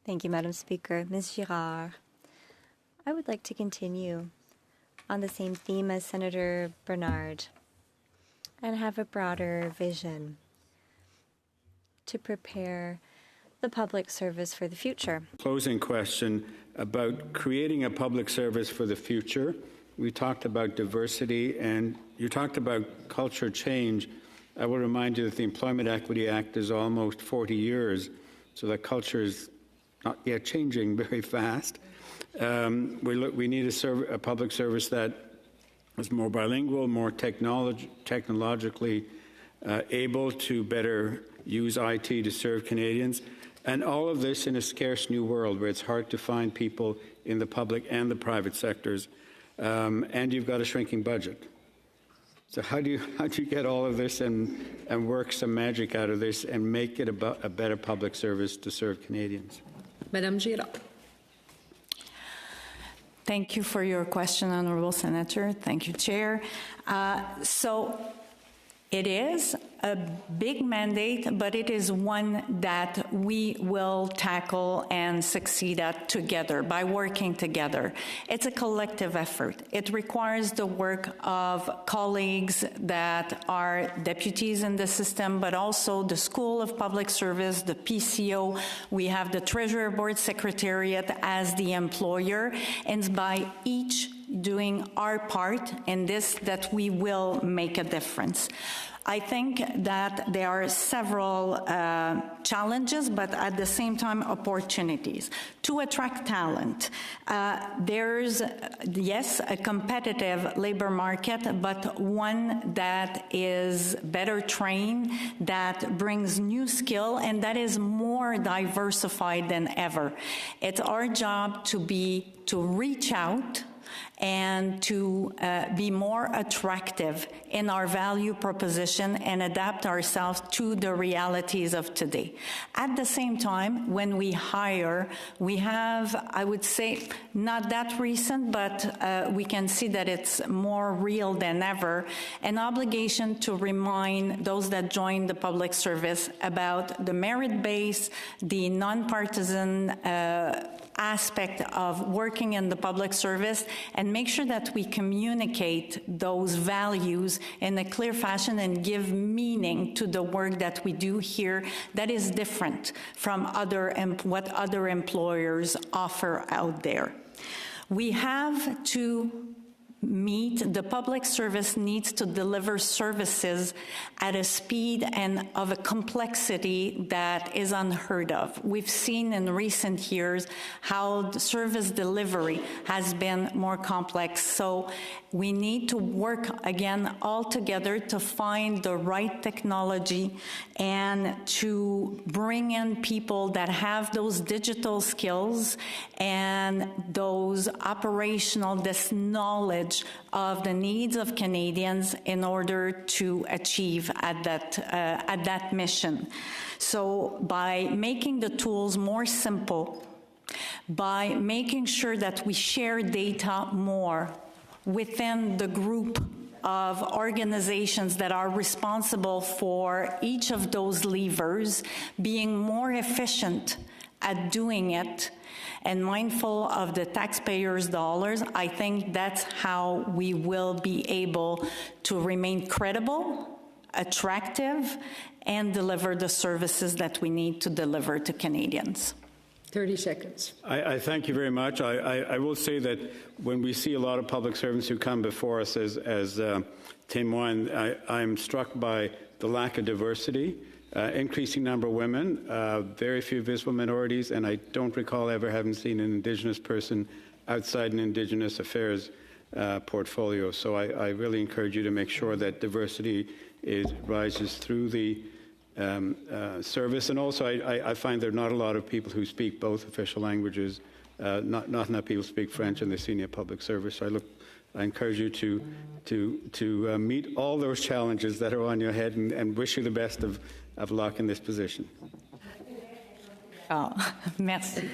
Thank you, Madam Speaker. Ms. Girard, I would like to continue on the same theme as Senator Bernard and have a broader vision to prepare the public service for the future. Closing question about creating a public service for the future. We talked about diversity and you talked about culture change. I will remind you that the Employment Equity Act is almost 40 years, so that culture is not yet changing very fast. We need a public service that is more bilingual, more technologically able to better use IT to serve Canadians. And all of this in a scarce new world where it's hard to find people in the public and the private sectors. And you've got a shrinking budget. So how do you get all of this and work some magic out of this and make it a better public service to serve Canadians? Madame Girard. Thank you for your question, Honourable Senator. Thank you, Chair. So it is a big mandate, but it is one that we will tackle and succeed at together by working together. It's a collective effort. It requires the work of colleagues that are deputies in the system, but also the School of Public Service, the PCO. We have the Treasurer Board Secretariat as the employer, and by each doing our part in this that we will make a difference. I think that there are several challenges, but at the same time, opportunities. To attract talent, there's, yes, a competitive labor market, but one that is better trained, that brings new skill, and that is more diversified than ever. It's our job to reach out and to be more attractive in our value proposition and adapt ourselves to the realities of today. At the same time, when we hire, we have, I would say, not that recent, but we can see that it's more real than ever, an obligation to remind those that join the public service about the merit base, the nonpartisan aspect of working in the public service, and make sure that we communicate those values in a clear fashion and give meaning to the work that we do here that is different from what other employers offer out there. We have to meet the public service needs to deliver services at a speed and of a complexity that is unheard of. We've seen in recent years how the service delivery has been more complex. So we need to work again all together to find the right technology and to bring in people that have those digital skills and those operational, this knowledge of the needs of Canadians in order to achieve at that mission. So by making the tools more simple, by making sure that we share data more within the group of organizations that are responsible for each of those levers, being more efficient at doing it, and mindful of the taxpayers' dollars, I think that's how we will be able to remain credible, attractive, and deliver the services that we need to deliver to Canadians. 30 seconds. I thank you very much. I will say that when we see a lot of public servants who come before us as témoins, I'm struck by the lack of diversity. Increasing number of women, very few visible minorities, and I don't recall ever having seen an Indigenous person outside an Indigenous affairs portfolio. So I really encourage you to make sure that diversity rises through the service. And also I find there are not a lot of people who speak both official languages, not enough people speak French in the senior public service. So I encourage you to meet all those challenges that are on your head and wish you the best of luck in this position. Oh, merci.